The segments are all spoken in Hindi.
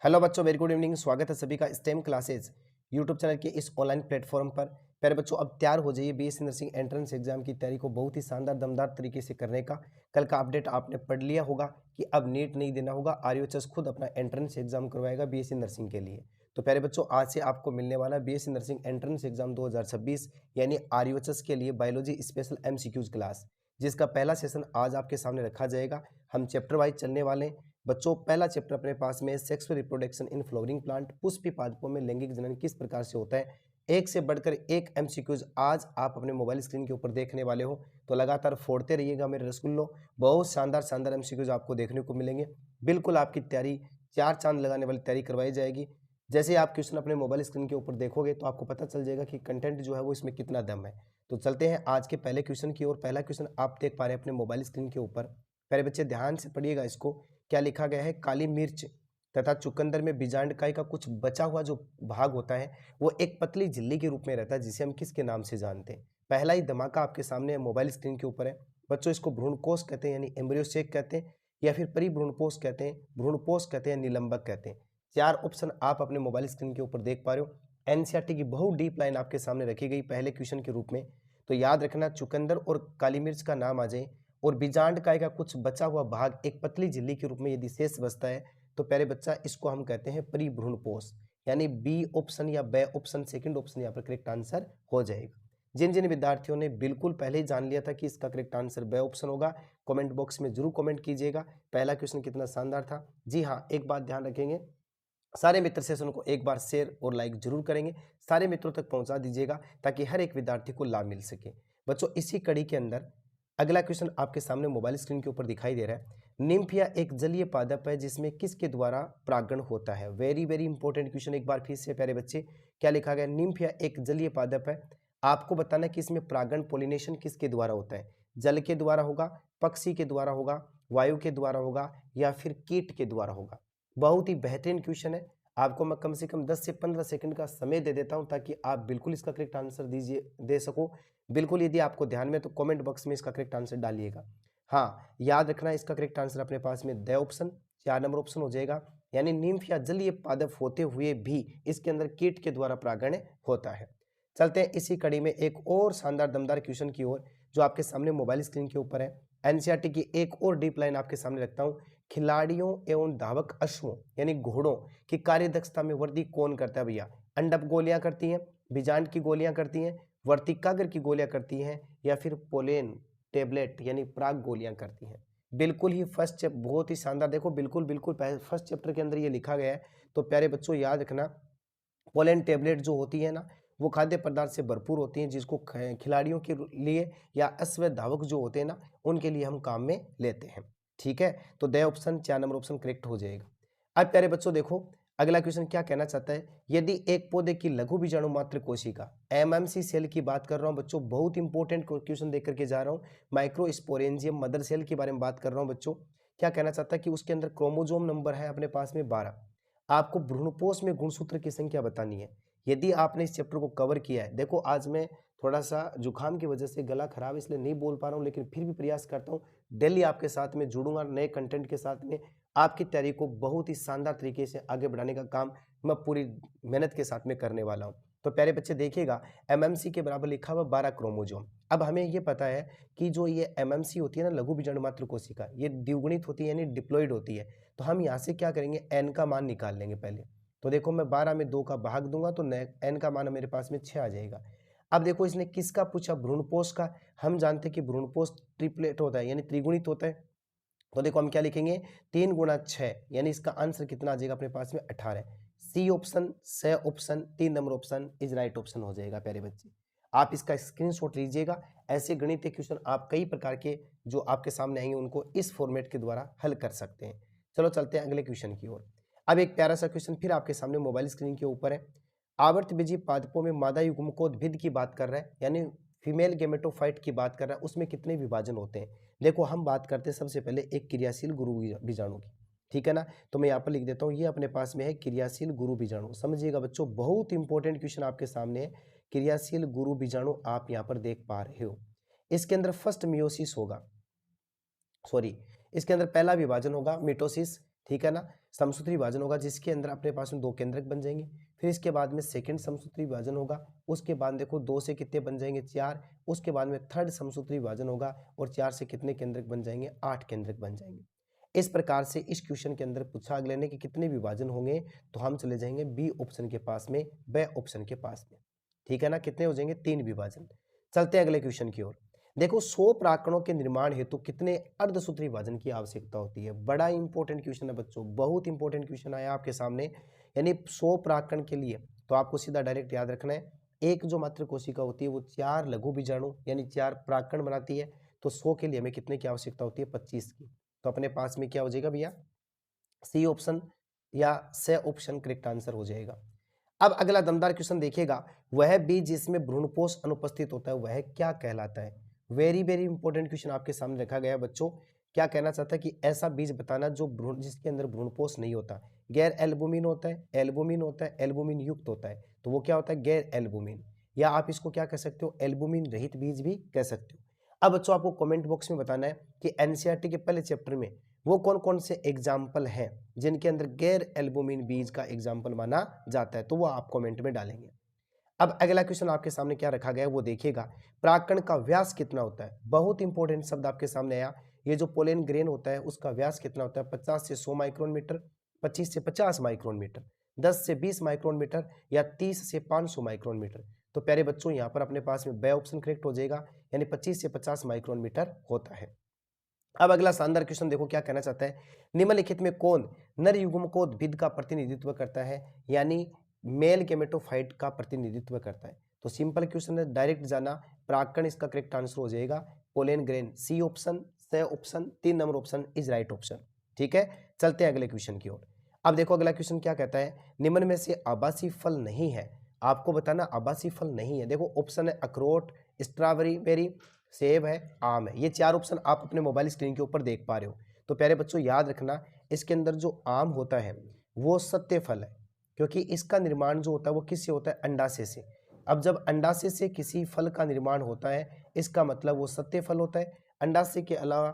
हेलो बच्चों, वेरी गुड इवनिंग। स्वागत है सभी का स्टेम क्लासेज यूट्यूब चैनल के इस ऑनलाइन प्लेटफॉर्म पर। प्यारे बच्चों, अब तैयार हो जाइए बीएससी नर्सिंग एंट्रेंस एग्जाम की तैयारी को बहुत ही शानदार दमदार तरीके से करने का। कल का अपडेट आपने पढ़ लिया होगा कि अब नीट नहीं देना होगा, आरयूएचएस खुद अपना एंट्रेंस एग्जाम करवाएगा बीएससी नर्सिंग के लिए। तो प्यारे बच्चों, आज से आपको मिलने वाला बीएससी नर्सिंग एंट्रेंस एग्जाम 2026 यानी आरयूएचएस के लिए बायोलॉजी स्पेशल एमसीक्यूज क्लास, जिसका पहला सेशन आज आपके सामने रखा जाएगा। हम चैप्टर वाइज चलने वाले हैं। बच्चों, पहला चैप्टर अपने पास में sexual reproduction in flowering plant, पुष्पीय पादपों में लैंगिक जनन किस प्रकार से होता है। एक से बढ़कर एक एमसीक्यूज आज आप अपने मोबाइल स्क्रीन के ऊपर देखने वाले हो, तो लगातार फोड़ते रहिएगा मेरे रसगुल्लो। बहुत शानदार शानदार एमसीक्यूज आपको देखने को मिलेंगे। बिल्कुल आपकी तैयारी चार चांद लगाने वाली तैयारी करवाई जाएगी। जैसे आप क्वेश्चन अपने मोबाइल स्क्रीन के ऊपर देखोगे तो आपको पता चल जाएगा कि कंटेंट जो है वो इसमें कितना दम है। तो चलते हैं आज के पहले क्वेश्चन की ओर। पहला क्वेश्चन आप देख पा रहे हैं अपने मोबाइल स्क्रीन के ऊपर। प्यारे बच्चे ध्यान से पढ़िएगा इसको। क्या लिखा गया है? काली मिर्च तथा चुकंदर में बीजांडकाई का कुछ बचा हुआ जो भाग होता है वो एक पतली झिल्ली के रूप में रहता है, जिसे हम किसके नाम से जानते हैं। पहला ही धमाका आपके सामने मोबाइल स्क्रीन के ऊपर है। बच्चों, इसको भ्रूणकोश कहते हैं यानी एम्ब्रियो सेक कहते हैं, या फिर परिभ्रूणपोष कहते हैं, भ्रूणपोष कहते हैं, निलंबक कहते हैं। चार ऑप्शन आप अपने मोबाइल स्क्रीन के ऊपर देख पा रहे हो। एनसीईआरटी की बहुत डीप लाइन आपके सामने रखी गई पहले क्वेश्चन के रूप में। तो याद रखना, चुकंदर और काली मिर्च का नाम आ जाए और बीजांडकाई का कुछ बचा हुआ भाग एक पतली झिल्ली के रूप में यदि शेष बचता है तो प्यारे बच्चा इसको हम कहते हैं परिभ्रूणपोष, यानी बी ऑप्शन या बे ऑप्शन सेकंड ऑप्शन यहाँ पर करेक्ट आंसर हो जाएगा। जिन जिन विद्यार्थियों ने बिल्कुल पहले ही जान लिया था कि इसका करेक्ट आंसर बे ऑप्शन होगा, कमेंट बॉक्स में जरूर कमेंट कीजिएगा। पहला क्वेश्चन कितना शानदार था। जी हाँ, एक बात ध्यान रखेंगे, सारे मित्र सेशन को एक बार शेयर और लाइक जरूर करेंगे, सारे मित्रों तक पहुंचा दीजिएगा ताकि हर एक विद्यार्थी को लाभ मिल सके। बच्चों, इसी कड़ी के अंदर अगला क्वेश्चन आपके सामने मोबाइल स्क्रीन के ऊपर दिखाई दे रहा है। निम्फिया एक जलीय पादप है जिसमें किसके द्वारा परागण होता है। Very very important question. एक बार फिर से प्यारे बच्चे, क्या लिखा गया? निम्फिया एक जलीय पादप है। आपको बताना कि इसमें परागण पोलिनेशन किसके द्वारा होता है। जल के द्वारा होगा, पक्षी के द्वारा होगा, वायु के द्वारा होगा, या फिर कीट के द्वारा होगा। बहुत ही बेहतरीन क्वेश्चन है। आपको मैं कम से कम 10 से 15 सेकंड का समय दे देता हूं ताकि आप बिल्कुल इसका करेक्ट आंसर दे सको। बिल्कुल यदि आपको ध्यान में तो कमेंट बॉक्स में इसका करेक्ट आंसर डालिएगा। हाँ, याद रखना इसका करेक्ट आंसर अपने पास में द ऑप्शन 4 नंबर ऑप्शन हो जाएगा। यानी निम्फ या जलीय पादप होते हुए भी इसके अंदर कीट के द्वारा परागण होता है। चलते हैं इसी कड़ी में एक और शानदार दमदार क्वेश्चन की ओर जो आपके सामने मोबाइल स्क्रीन के ऊपर है। एनसीईआरटी की एक और डीप लाइन आपके सामने रखता हूं। खिलाड़ियों एवं धावक अश्वों यानी घोड़ों की कार्य दक्षता में वृद्धि कौन करता है भैया? अंडप गोलियां करती हैं, बीजांड की गोलियां करती हैं, वर्तिकाग्र की गोलियां करती हैं, या फिर पोलेन टेबलेट यानी पराग गोलियां करती हैं। बिल्कुल ही फर्स्ट चैप्टर बहुत ही शानदार, देखो बिल्कुल बिल्कुल फर्स्ट चैप्टर के अंदर ये लिखा गया है। तो प्यारे बच्चों याद रखना, पोलेन टेबलेट जो होती है ना वो खाद्य पदार्थ से भरपूर होती हैं, जिसको खिलाड़ियों के लिए या अश्व धावक जो होते हैं ना उनके लिए हम काम में लेते हैं। ठीक है, तो the option 4 number option correct हो जाएगा। अब प्यारे बच्चों देखो, अगला क्वेश्चन क्या कहना चाहता है। यदि एक पौधे की लघु बीजाणु मात्र कोशिका, एमएमसी सेल की बात कर रहा हूं बच्चों, बहुत इंपॉर्टेंट क्वेश्चन देख करके जा रहा हूं। माइक्रोस्पोरेंजियम मदर सेल के बारे में बात कर रहा हूं बच्चों। क्या कहना चाहता है कि उसके अंदर क्रोमोजोम नंबर है अपने पास में 12। आपको भ्रूणपोष में गुणसूत्र की संख्या बतानी है। यदि आपने इस चैप्टर को कवर किया है, देखो आज मैं थोड़ा सा जुकाम की वजह से गला खराब इसलिए नहीं बोल पा रहा हूँ, लेकिन फिर भी प्रयास करता हूँ। डेली आपके साथ में जुड़ूंगा नए कंटेंट के साथ में। आपकी तैयारी को बहुत ही शानदार तरीके से आगे बढ़ाने का काम मैं पूरी मेहनत के साथ में करने वाला हूँ। तो प्यारे बच्चे देखिएगा, एमएमसी के बराबर लिखा हुआ 12 क्रोमोजोम। अब हमें ये पता है कि जो ये एमएमसी होती है ना, लघु बीजाणु मात्र कोशिका, ये द्विगुणित होती है यानी डिप्लॉइड होती है। तो हम यहाँ से क्या करेंगे, एन का मान निकाल लेंगे पहले। तो देखो मैं 12 में 2 का भाग दूंगा तो एन का मान मेरे पास में 6 आ जाएगा। अब देखो इसने किसका पूछा, भ्रूणपोष का। हम जानते हैं कि भ्रूणपोष ट्रिपलेट होता है यानी त्रिगुणित होता है। तो देखो हम क्या लिखेंगे, 3 गुणा 6 यानी इसका आंसर कितना आ जाएगा अपने पास में 18। सी ऑप्शन, स option, 3 number option is right option हो जाएगा। प्यारे बच्चे आप इसका स्क्रीनशॉट लीजिएगा। ऐसे गणितीय क्वेश्चन आप कई प्रकार के जो आपके सामने आएंगे उनको इस फॉर्मेट के द्वारा हल कर सकते हैं। चलो चलते हैं अगले क्वेश्चन की ओर। अब एक प्यारा सा क्वेश्चन फिर आपके सामने मोबाइल स्क्रीन के ऊपर है। आवर्तबीजी पादपों में मादा युग्मकोद्भिद की बात कर रहा है यानी फीमेल गेमेटोफाइट की बात कर रहा है, उसमें कितने विभाजन होते हैं। देखो हम बात करते हैं सबसे पहले एक क्रियाशील गुरु बीजाणु की, ठीक है ना। तो मैं यहाँ पर लिख देता हूँ, ये अपने पास में है क्रियाशील गुरु बीजाणु। समझिएगा बच्चों, बहुत इंपॉर्टेंट क्वेश्चन आपके सामने है। क्रियाशील गुरु बीजाणु आप यहाँ पर देख पा रहे हो। इसके अंदर फर्स्ट मियोसिस होगा, सॉरी इसके अंदर पहला विभाजन होगा मिटोसिस, ठीक है ना। समसूत्री विभाजन होगा जिसके अंदर अपने पास में 2 केंद्रक बन जाएंगे। फिर इसके बाद में सेकंड समसूत्री विभाजन होगा, उसके बाद देखो 2 से कितने बन जाएंगे 4, उसके बाद में थर्ड समसूत्री विभाजन होगा और 4 से कितने केंद्रक बन जाएंगे 8 केंद्रक बन जाएंगे। इस प्रकार से इस क्वेश्चन के अंदर पूछा अगले ने कि कितने विभाजन होंगे, तो हम चले जाएंगे बी ऑप्शन के पास में, ब ऑप्शन के पास में। ठीक है ना, कितने हो जाएंगे 3 विभाजन। चलते हैं अगले क्वेश्चन की ओर। देखो 100 प्राकरणों के निर्माण हेतु कितने अर्धसूत्री विभाजन की आवश्यकता होती है। बड़ा इंपॉर्टेंट क्वेश्चन है बच्चों, बहुत इंपॉर्टेंट क्वेश्चन आया आपके सामने। यानी 100 प्राकरण के लिए तो आपको सीधा डायरेक्ट याद रखना है, एक जो मात्र कोशिका होती है वो 4 लघु बीजाणु यानी 4 प्राकरण बनाती है। तो 100 के लिए हमें कितने की आवश्यकता होती है 25 की। तो अपने पास में क्या हो जाएगा भैया, सी ऑप्शन या स ऑप्शन करेक्ट आंसर हो जाएगा। अब अगला दमदार क्वेश्चन देखिएगा, वह बीज जिसमें भ्रूणपोष अनुपस्थित होता है वह क्या कहलाता है। वेरी वेरी इंपॉर्टेंट क्वेश्चन आपके सामने रखा गया है बच्चों। क्या कहना चाहता है कि ऐसा बीज बताना जो भ्रूण जिसके अंदर भ्रूणपोष नहीं होता, गैर एल्बुमिन होता है, एल्बुमिन होता है, एल्बुमिन युक्त होता है, तो वो क्या होता है गैर एल्बुमिन, या आप इसको क्या कह सकते हो एल्बुमिन रहित बीज भी कह सकते हो। अब बच्चों आपको कमेंट बॉक्स में बताना है कि एनसीईआरटी के पहले चैप्टर में वो कौन कौन से एग्जाम्पल हैं जिनके अंदर गैर एल्बुमिन बीज का एग्जाम्पल माना जाता है, तो वो आप कमेंट में डालेंगे। अब अगला क्वेश्चन आपके सामने क्या रखा गया है वो देखिएगा, प्राकरण का व्यास कितना होता है। बहुत इंपॉर्टेंट शब्द आपके सामने आया, ये जो पोलेन ग्रेन होता है उसका व्यास कितना होता है, 50 से 100 माइक्रोन मीटर, 25 से 50 माइक्रोन मीटर, 10 से 20 माइक्रोन मीटर या 30 से 500 माइक्रोन मीटर। तो प्यारे बच्चों यहाँ पर अपने पास में बे ऑप्शन करेक्ट हो जाएगा, यानी 25 से 50 माइक्रोन मीटर होता है। अब अगला शानदार क्वेश्चन देखो क्या कहना चाहता है, निम्नलिखित में कौन नर युग्मकोद्भिद का प्रतिनिधित्व करता है, यानी मेल गेमेटोफाइट का प्रतिनिधित्व करता है। तो सिंपल क्वेश्चन है, डायरेक्ट जाना, प्राकरण इसका करेक्ट आंसर हो जाएगा पोलेन ग्रेन, सी ऑप्शन, स option, 3 number option is right option. ठीक है, चलते हैं अगले क्वेश्चन की ओर। अब देखो अगला क्वेश्चन क्या कहता है, निम्न में से आभासी फल नहीं है, आपको बताना आभासी फल नहीं है। देखो ऑप्शन है अखरोट, स्ट्रॉबेरी, बेरी, सेब है, आम है। ये 4 ऑप्शन आप अपने मोबाइल स्क्रीन के ऊपर देख पा रहे हो। तो प्यारे बच्चों याद रखना, इसके अंदर जो आम होता है वो सत्य फल है, क्योंकि इसका निर्माण जो होता है वो किससे होता है, अंडाशय से। अब जब अंडाशय से किसी फल का निर्माण होता है इसका मतलब वो सत्य फल होता है। अंडाशय के अलावा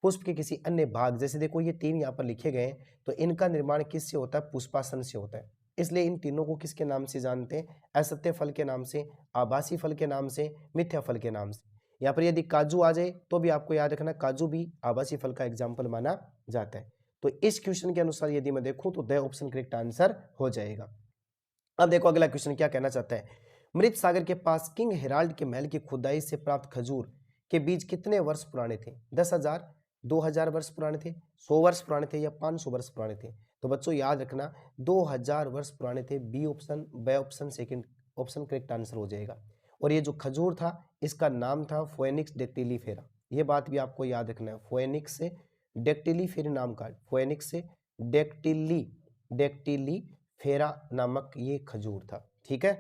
पुष्प के किसी अन्य भाग, जैसे देखो ये 3 यहाँ पर लिखे गए हैं, तो इनका निर्माण किससे होता है, पुष्पासन से होता है। इसलिए इन तीनों को किसके नाम से जानते हैं, असत्य फल के नाम से, आभासी फल के नाम से, मिथ्या फल के नाम से। यहाँ पर यदि काजू आ जाए तो भी आपको याद रखना काजू भी आभासी फल का एग्जाम्पल माना जाता है। तो इस क्वेश्चन के अनुसार यदि मैं देखूं तो द ऑप्शन करेक्ट आंसर हो जाएगा। अब देखो अगला क्वेश्चन क्या कहना चाहता है, मृत सागर के पास किंग हेराल्ड के महल की खुदाई से प्राप्त खजूर के बीज कितने वर्ष पुराने थे, 10,000, 2,000 वर्ष पुराने थे, 100 वर्ष पुराने थे या 500 वर्ष पुराने थे। तो बच्चों याद रखना 2,000 वर्ष पुराने थे, बी ऑप्शन, ब option second option correct answer हो जाएगा। और ये जो खजूर था इसका नाम था फोएनिक्स डेक्टिलीफेरा, ये बात भी आपको याद रखना है, फोएनिक्स से डेक्टिलीफेरा नाम का, फोएनिक्स से डेक्टिलीफेरा नामक ये खजूर था। ठीक है,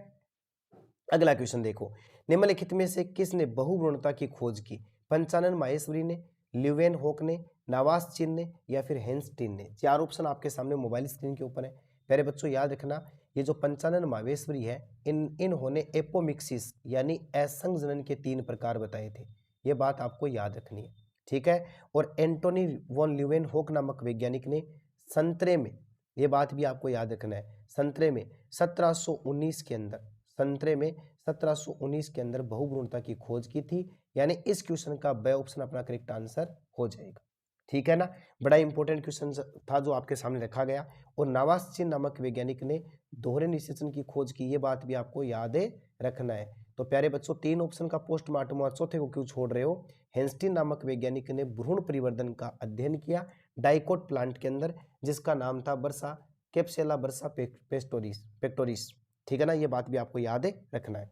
अगला क्वेश्चन देखो, निम्नलिखित में से किसने बहुभ्रूणता की खोज की, पंचानन माहेश्वरी ने, ल्यूवेन होक ने, नवास चीन ने या फिर हेंस्टीन ने। 4 ऑप्शन आपके सामने मोबाइल स्क्रीन के ऊपर है। प्यारे बच्चों याद रखना, ये जो पंचानन माहेश्वरी है इन्होंने एपोमिक्सिस यानी असंजनन के 3 प्रकार बताए थे, ये बात आपको याद रखनी है। ठीक है, और एंटोनी वॉन ल्यूवेन होक नामक वैज्ञानिक ने संतरे में, ये बात भी आपको याद रखना है, संतरे में 1719 के अंदर, संतरे में 1719 के अंदर बहुभ्रूणता की खोज की थी, यानी इस क्वेश्चन का ब ऑप्शन अपना करेक्ट आंसर हो जाएगा। ठीक है ना, बड़ा इंपॉर्टेंट क्वेश्चन था जो आपके सामने रखा गया। और नवास चीन नामक वैज्ञानिक ने दोहरे निषेचन की खोज की, ये बात भी आपको याद रखना है। तो प्यारे बच्चों 3 ऑप्शन का पोस्टमार्टम और चौथे को क्यों छोड़ रहे हो, हेंस्टीन नामक वैज्ञानिक ने भ्रूण परिवर्तन का अध्ययन किया डाइकोट प्लांट के अंदर, जिसका नाम था बर्सा, कैप्सेला बर्सा पेक्टोरिस। ठीक है ना, ये बात भी आपको याद रखना है।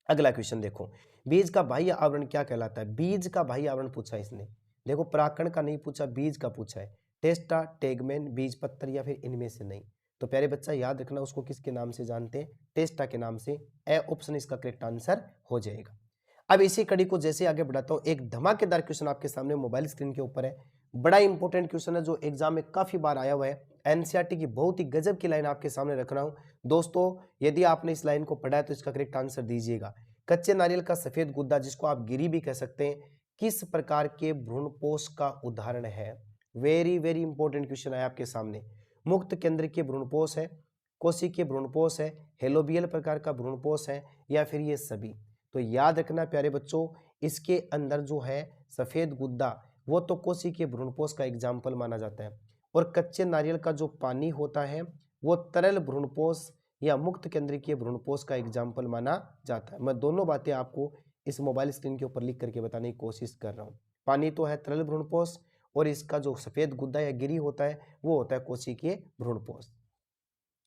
अगला क्वेश्चन देखो, बीज का बाह्य आवरण क्या कहलाता है। बीज का बाह्य आवरण पूछा इसने, देखो प्राकरण का नहीं पूछा, बीज का पूछा है, टेस्टा, टेगमेन, बीज पत्तर या फिर इनमें से नहीं। तो प्यारे बच्चा याद रखना उसको किसके नाम से जानते हैं, टेस्टा के नाम से, ए ऑप्शन इसका करेक्ट आंसर हो जाएगा। अब इसी कड़ी को जैसे आगे बढ़ाता हूं, एक धमाकेदार क्वेश्चन आपके सामने मोबाइल स्क्रीन के ऊपर है, बड़ा इंपॉर्टेंट क्वेश्चन है जो एग्जाम में काफी बार आया हुआ है, एनसीईआरटी की बहुत ही गजब की लाइन आपके सामने रख रहा हूं। दोस्तों यदि आपने इस लाइन को पढ़ा है तो इसका करेक्ट आंसर दीजिएगा। कच्चे नारियल का सफेद गुद्दा, जिसको आप गिरी भी कह सकते हैं, किस प्रकार के भ्रूणपोष का उदाहरण है। वेरी वेरी इंपॉर्टेंट क्वेश्चन है आपके सामने। मुक्त केंद्र के भ्रूणपोष है, कोशिकीय भ्रूणपोष है, हेलोबियल प्रकार का भ्रूणपोष है, या फिर ये सभी। तो याद रखना प्यारे बच्चों, इसके अंदर जो है सफेद गुद्दा वो तो कोशिकीय भ्रूणपोष का एग्जाम्पल माना जाता है, और कच्चे नारियल का जो पानी होता है वो तरल भ्रूणपोष या मुक्त केंद्रीय भ्रूणपोष का एग्जाम्पल माना जाता है। मैं दोनों बातें आपको इस मोबाइल स्क्रीन के ऊपर लिख करके बताने की कोशिश कर रहा हूँ। पानी तो है तरल भ्रूणपोष, और इसका जो सफेद गुद्दा या गिरी होता है वो होता है कोशिकीय भ्रूणपोष।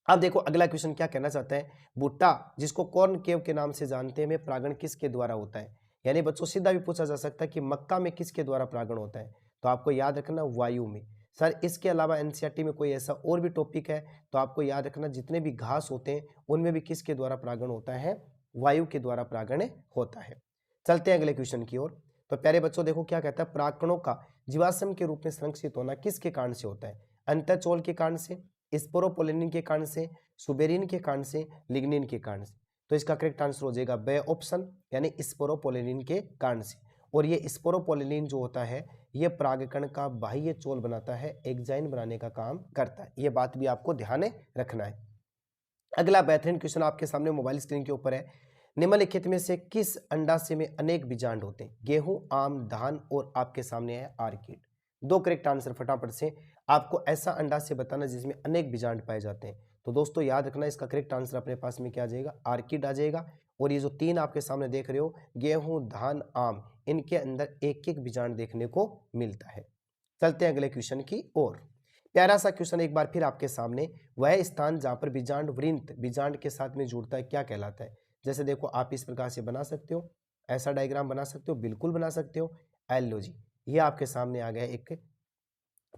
अब देखो अगला क्वेश्चन क्या कहना चाहता है, भुट्टा जिसको कॉर्न केव के नाम से जानते हैं में परागण किसके द्वारा होता है। यानी बच्चों सीधा भी पूछा जा सकता है कि मक्का में किसके द्वारा परागण होता है, तो आपको याद रखना वायु में। सर इसके अलावा एनसीईआरटी में कोई ऐसा और भी टॉपिक है, तो आपको याद रखना जितने भी घास होते हैं उनमें भी किसके द्वारा परागण होता है, वायु के द्वारा परागण होता है। चलते हैं अगले क्वेश्चन की ओर। तो प्यारे बच्चों देखो क्या कहता है, परागकणों का जीवाश्म के रूप में संरक्षित होना किसके कारण से होता है, अंतःचोल के कारण से, स्पोरोपोलिन के कारण से, सुबेरिन के कारण से, लिग्निन के कारण से। तो इसका करेक्ट आंसर हो जाएगा बे ऑप्शन, यानी स्पोरोपोलिन के कारण से। और ये स्पोरोपोलिन जो होता है ये परागकण का बाह्य चोल बनाता है, एग्जाइन बनाने का काम करता है। ये बात भी आपको ध्यान रखना है। अगला बेहतरीन क्वेश्चन आपके सामने मोबाइल स्क्रीन के ऊपर है, निम्नलिखित में से किस अंडाशय में अनेक बीजांड होते हैं, गेहूं, आम, धान, और आपके सामने है आर्किड। दो करेक्ट आंसर फटाफट से आपको ऐसा अंडाशय बताना जिसमें अनेक बीजांड पाए जाते हैं। तो दोस्तों याद रखना इसका करेक्ट आंसर अपने पास में क्या आ जाएगा, आर्किड आ जाएगा। और ये जो तीन आपके सामने देख रहे हो, गेहूं, धान, आम, इनके अंदर एक एक बीजांड देखने को मिलता है। चलते हैं अगले क्वेश्चन की ओर। प्यारा सा क्वेश्चन एक बार फिर आपके सामने, वह स्थान जहां पर बीजांड वृंत बीजांड के साथ में जुड़ता है क्या कहलाता है। जैसे देखो आप इस प्रकार से बना सकते हो, ऐसा डायग्राम बना सकते हो, बिल्कुल बना सकते हो। लो जी, ये आपके सामने आ गया एक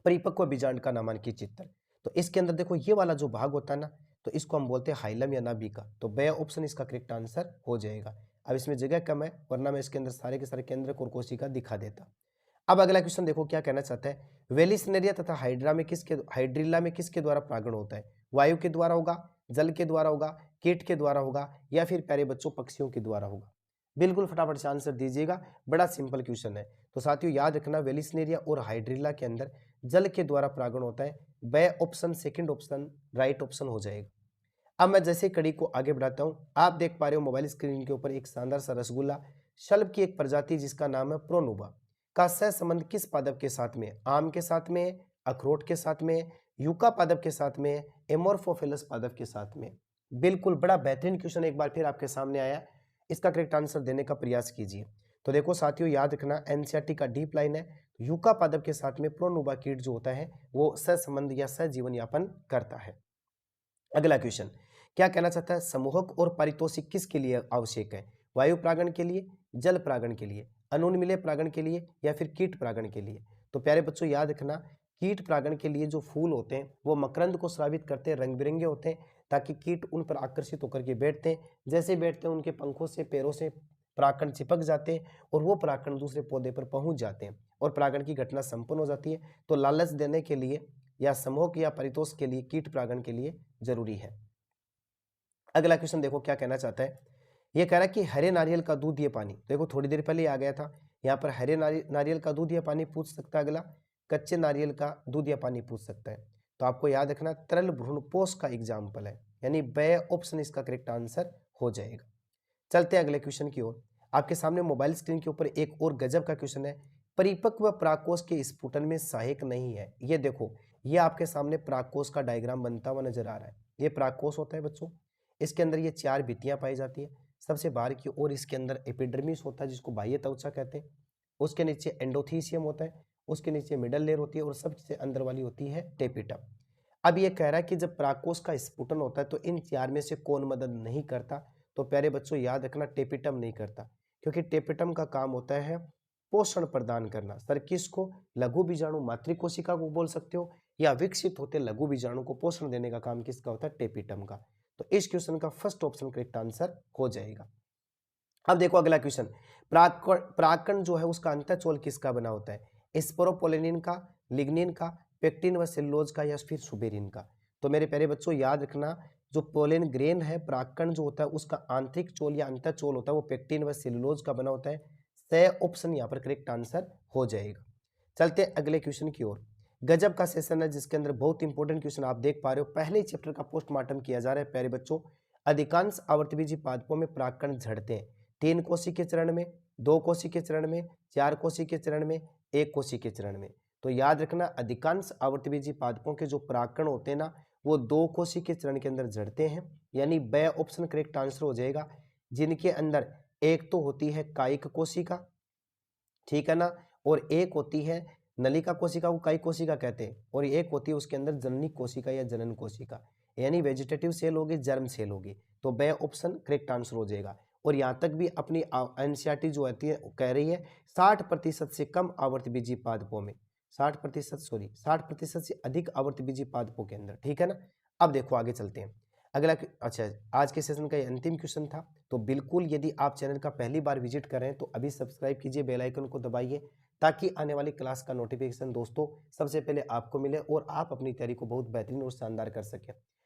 परिपक्व बीजांड का नामांकित चित्र। तो इसके अंदर देखो ये वाला जो भाग होता है ना, तो इसको हम बोलते हैं हाइलम या नाभिका। तो बे ऑप्शन इसका करेक्ट आंसर हो जाएगा। अब इसमें जगह कम है, वरना मैं इसके अंदर सारे के सारे केंद्रक और कोशिका दिखा देता। अब अगला क्वेश्चन देखो क्या कहना चाहता है, वेलिस्नेरिया तथा हाइड्रिला में किसके द्वारा परागण होता है, वायु के द्वारा होगा, जल के द्वारा होगा, कीट के द्वारा होगा, या फिर प्यारे बच्चों पक्षियों के द्वारा होगा। बिल्कुल फटाफट से आंसर दीजिएगा, बड़ा सिंपल क्वेश्चन है। तो साथियों याद रखना वेलिस्नेरिया और हाइड्रिला के अंदर जल के द्वारा परागण होता है। B option second option right option हो जाएगा। अब मैं जैसे कड़ी को आगे बढ़ाता हूं, आप देख पा रहे हो मोबाइल स्क्रीन के ऊपर एक शानदार सा रसगुल्ला, शल्ब की एक प्रजाति जिसका नाम है प्रोनुबा का सह संबंध किस पादप के साथ में, आम के साथ में, अखरोट के साथ में, यूका पादप के साथ में, एमोर्फोफिलस पादप के साथ में। बिल्कुल बड़ा बेहतरीन क्वेश्चन एक बार फिर आपके सामने आया, इसका करेक्ट आंसर देने का प्रयास कीजिए। तो देखो साथियों याद रखना एनसीईआरटी का डीप लाइन है, यूका पादप के साथ में प्रोनुबा कीट जो होता है वो सह संबंध या सह जीवन यापन करता है। अगला क्वेश्चन क्या कहना चाहता है, समूहक और पारितोषिक किसके लिए आवश्यक है, वायु परागण के लिए, जल परागण के लिए, अनुन्मिलय परागण के लिए, या फिर कीट परागण के लिए। तो प्यारे बच्चों याद रखना कीट परागण के लिए जो फूल होते हैं वो मकरंद को स्रावित करते हैं, रंग बिरंगे होते हैं, ताकि कीट उन पर आकर्षित होकर के बैठते हैं। जैसे बैठते हैं उनके पंखों से पैरों से परागकण चिपक जाते हैं और वो परागकण दूसरे पौधे पर पहुंच जाते हैं और परागण की घटना संपन्न हो जाती है। तो लालच देने के लिए या समूहक या परितोष के लिए कीट परागण के लिए जरूरी है। अगला क्वेश्चन देखो क्या कहना चाहता है, ये कह रहा है कि हरे नारियल का दूध या पानी, देखो थोड़ी देर पहले आ गया था, यहाँ पर हरे नारियल का दूध या पानी पूछ सकता है। अगला कच्चे नारियल का दूध या पानी पूछ सकता है। तो आपको याद रखना तरल भ्रूणपोष का एग्जाम्पल है, यानी बे ऑप्शन इसका करेक्ट आंसर हो जाएगा। चलते हैं अगले क्वेश्चन की ओर। आपके सामने मोबाइल स्क्रीन के ऊपर एक और गजब का क्वेश्चन है, परिपक्व परागकोश के स्फुटन में सहायक नहीं है। ये देखो ये आपके सामने परागकोश का डायग्राम बनता हुआ नजर आ रहा है। ये परागकोश होता है बच्चों, इसके अंदर ये चार भित्तियां पाई जाती है। सबसे बाहर की ओर इसके अंदर एपिडर्मिस होता है जिसको बाह्य त्वचा कहते हैं, उसके नीचे एंडोथीसियम होता है, उसके नीचे मिडल लेयर होती है, और सबसे अंदर वाली होती है टेपिटम। अब ये कह रहा है कि जब परागकोश का स्फुटन होता है तो इन चार में से कौन मदद नहीं करता। तो प्यारे बच्चों याद रखना टेपिटम नहीं करता, क्योंकि टेपिटम का काम होता है पोषण प्रदान करना। सर किसको, लघु बीजाणु मातृकोशिका को बोल सकते हो, या विकसित होते लघु बीजाणु को पोषण देने का काम किसका होता है, टेपिटम का। तो इस क्वेश्चन का फर्स्ट ऑप्शन करेक्ट आंसर हो जाएगा। अब देखो अगला क्वेश्चन, परागकण जो है उसका अंतःचोल किसका बना होता है, स्पोरोपोलिन का, लिग्निन का, पेक्टिन व सेलुलोज का, या फिर सुबेरिन का। तो मेरे प्यारे बच्चों याद रखना जो पोलेन ग्रेन है परागकण जो होता है उसका आंतरिक चोल या अंतःचोल होता है वो पेक्टिन व सेलुलोज का बना होता है। स ऑप्शन यहाँ पर करेक्ट आंसर हो जाएगा। चलते हैं अगले क्वेश्चन की ओर। गजब का सेशन है जिसके अंदर बहुत इंपॉर्टेंट क्वेश्चन आप देख पा रहे हो। पहले ही चैप्टर का पोस्टमार्टम किया जा रहा है प्यारे बच्चों। अधिकांश आवर्तबीजी पादपों में परागकण झड़ते हैं 3 कोशिकीय के चरण में, 2 कोशिकीय के चरण में, 4 कोशिकीय के चरण में, 1 कोशिकीय के चरण में। तो याद रखना अधिकांश आवर्तबीजी पादपों के जो परागकण होते हैं ना वो 2 कोशिकीय के चरण के अंदर झड़ते हैं, यानी ब ऑप्शन करेक्ट आंसर हो जाएगा। जिनके अंदर एक तो होती है कायिक कोशिका, ठीक है ना, और एक होती है नलिका कोशिका को कायिक कोशिका कहते हैं, और एक होती है उसके अंदर जननी कोशिका या जनन कोशिका, यानी वेजिटेटिव सेल होगी, जर्म सेल होगी। तो बे ऑप्शन करेक्ट आंसर हो जाएगा। और यहाँ तक भी अपनी एनसीईआरटी जो होती है कह रही है 60% से कम आवर्तबीजी पादपों में, 60% से अधिक आवर्तबीजी पादपों के अंदर, ठीक है ना। अब देखो आगे चलते हैं। अगला अच्छा, आज के सेशन का ये अंतिम क्वेश्चन था। तो बिल्कुल यदि आप चैनल का पहली बार विजिट कर रहे हैं तो अभी सब्सक्राइब कीजिए, बेल आइकन को दबाइए ताकि आने वाली क्लास का नोटिफिकेशन दोस्तों सबसे पहले आपको मिले और आप अपनी तैयारी को बहुत बेहतरीन और शानदार कर सकें।